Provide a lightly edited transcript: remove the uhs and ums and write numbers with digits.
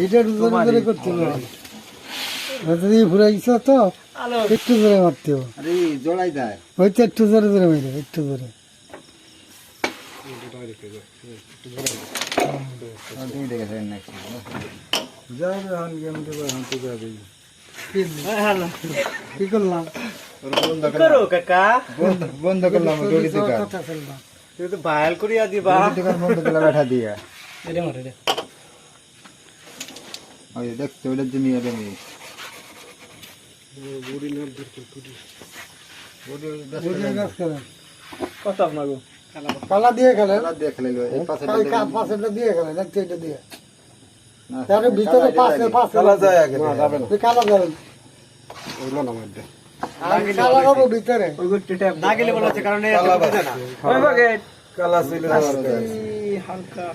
এটা জোরে জোরে করতে হবে। যদি ঘুরাইছ তো একটু জোরে মারতে হবে। আরে জড়াই দেয়। হয়তো একটু জোরে জোরে মারবে, একটু জোরে। তুমি দেখেছেন নাকি? যাবে হান গেম দেবে, হাঁটতে যাবে। কি করলাম? করো কাকা বন্ধ করলাম দড়ি দোকান। কথা ফেললাম। তুই তো ভায়াল করিয়া দিবা দড়ি দোকান বন্ধ করলে बैठा দিয়া। এটা মারে রে ওই দেখতে ওইটার জন্য আমি বুঝে গাছ খেলেন। কত আপনাগো কালা দিয়ে খেলেন। খেলা দিয়ে খেলে এই পাশে পাশেরটা দিয়ে খেলেন, একটা এটা দিয়ে। না, তার ভিতরে পাশে কালা যায় আগে না যাবে না। কালা যাবেন। ওইগুলো না মধ্যে কালা যাবো ভিতরে। ওই গুটি ট্যাপ না গেলে বলা আছে কারণ এটা বুঝে না ওই বাগে কালা ছিল হালকা